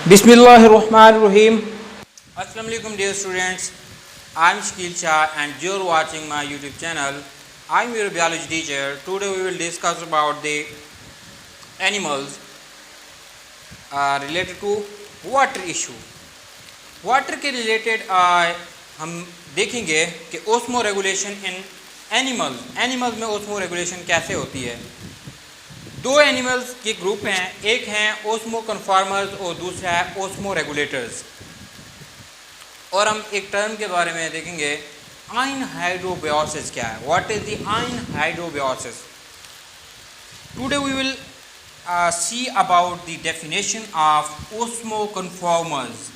Bismillahirrahmanirrahim. Assalamu alaikum dear students. I am Shakil Shah and you are watching my YouTube channel. I am your biology teacher. Today we will discuss about the animals related to water issue. Water के related हम देखेंगे कि osmo regulation in animals में osmo regulation कैसे होती है। दो animals के ग्रुप हैं, एक हैं ओस्मो कन्फॉर्मर्स और दूसरा है ओस्मो रेगुलेटर्स। और हम एक टर्म के बारे में देखेंगे, आइन हाइड्रोबायोसिस क्या है, what is the ion hydrobiosis. Today we will see about the definition of osmo conformers.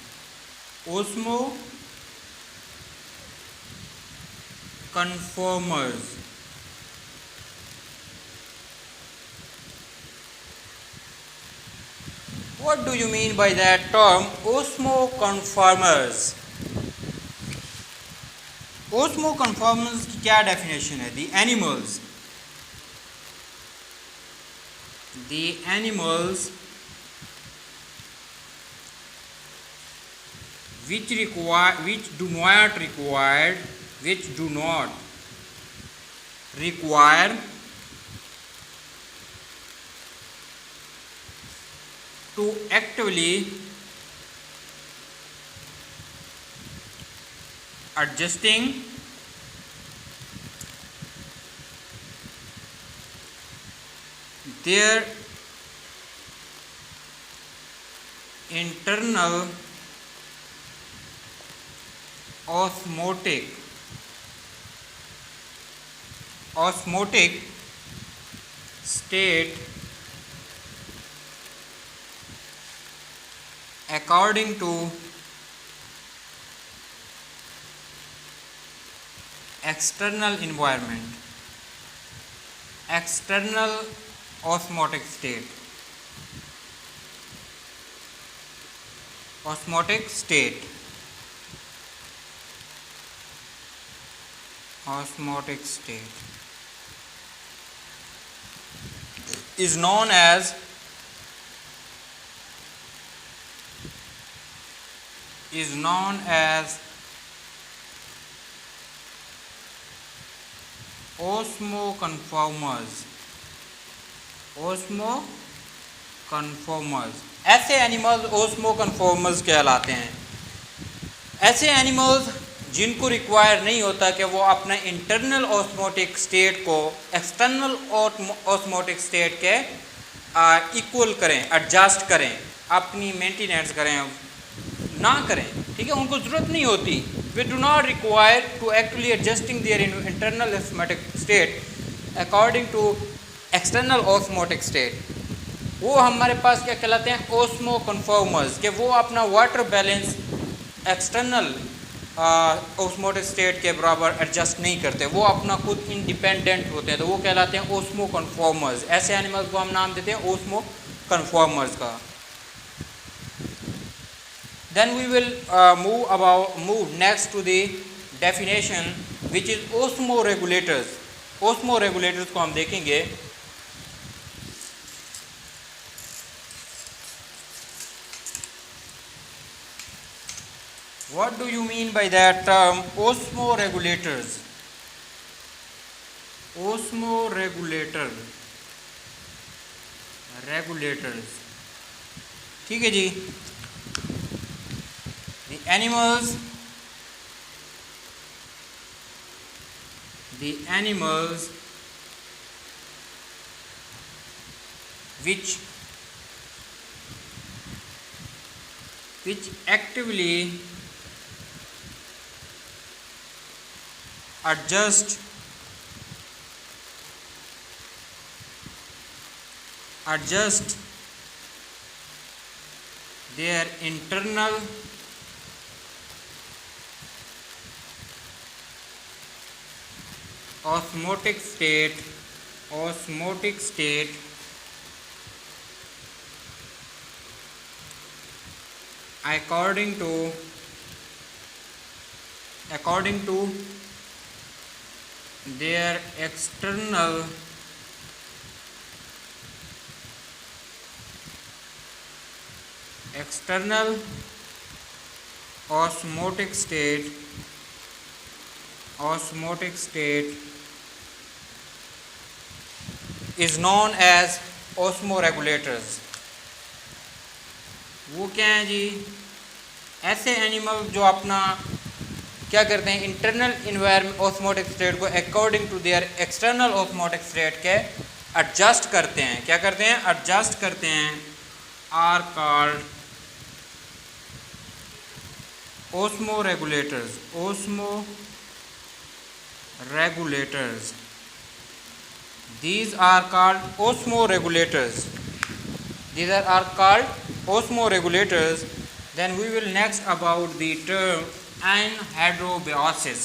Osmo conformers. What do you mean by that term, osmo conformers? Osmo conformers की क्या definition है? The animals which do not require to actively adjusting their internal osmotic state according to external environment, external osmotic state, is known as osmo conformers. ऐसे animals osmo conformers कहलाते हैं। ऐसे animals जिनको require नहीं होता कि वो अपने इंटरनल ऑस्मोटिक स्टेट को एक्सटर्नल ऑस्मोटिक स्टेट के इक्वल करें, एडजस्ट करें, अपनी मेंटेनेंस करें, ना करें, ठीक है, उनको ज़रूरत नहीं होती। वे do not require to actually adjusting their internal osmotic state according to external osmotic state. वो हमारे पास क्या कहलाते हैं, ओस्मो कन्फॉर्मर्स, कि वो अपना water balance external osmotic state के बराबर एडजस्ट नहीं करते, वो अपना खुद इंडिपेंडेंट होते हैं, तो वो कहलाते हैं ओस्मो कन्फॉर्मर्स। ऐसे एनिमल्स को हम नाम देते हैं ओस्मो कन्फॉर्मर्स का। Then we will move next to the definition which is osmoregulators. Osmoregulators को हम देखेंगे। What do you mean by that term, osmoregulators? Regulators, ठीक है जी। The animals which actively adjust their internal osmotic state according to their external external osmotic state is known as osmoregulators. वो क्या हैं जी? ऐसे animal जो अपना क्या करते हैं, इंटरनल इन्वायरमेंट ऑस्मोटिक स्टेट को according to their external osmotic state के एडजस्ट करते हैं. क्या करते हैं? एडजस्ट करते हैं. Are called osmoregulators. These are called osmoregulators. Then we will next about the term anhydrobiosis.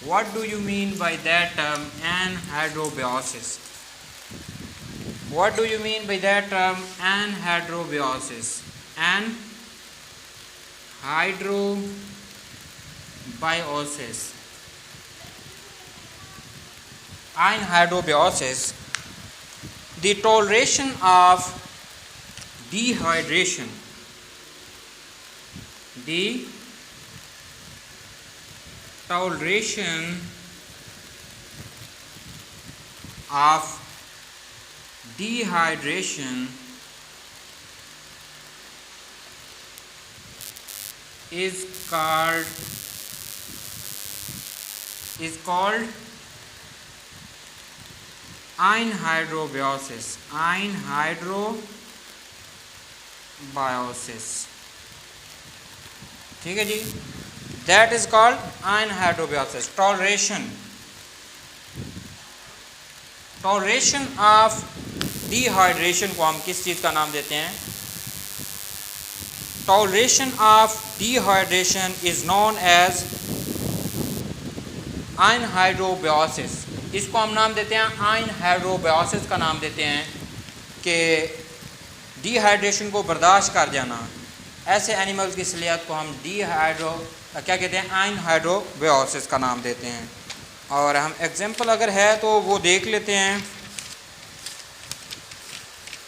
What do you mean by that term anhydrobiosis? What do you mean by that term anhydrobiosis? Anhydrobiosis, the toleration of dehydration. The toleration of dehydration is called anhydrobiosis. ठीक है जी, that is called anhydrobiosis. Toleration of dehydration को हम किस चीज़ का नाम देते हैं? Toleration of dehydration is known as anhydrobiosis. इसको हम नाम देते हैं anhydrobiosis का नाम देते हैं कि डिहाइड्रेशन को बर्दाश्त कर जाना. ऐसे एनिमल्स की सलाहियत को हम क्या कहते हैं? anhydrobiosis का नाम देते हैं. और हम एग्जांपल अगर है तो वो देख लेते हैं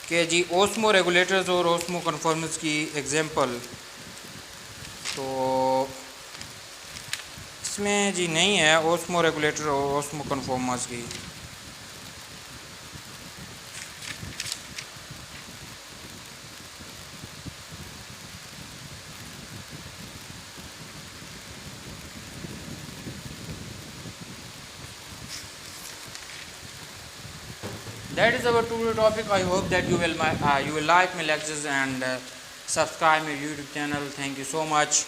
कि जी ओस्मो रेगुलेटर्स और ओस्मो कन्फॉर्मर्स की एग्जांपल. तो इसमें जी नहीं है ओस्मो रेगुलेटर और ओस्मो कन्फॉर्मर्स की. That is our today topic. I hope that you will like my lectures and subscribe my YouTube channel. Thank you so much.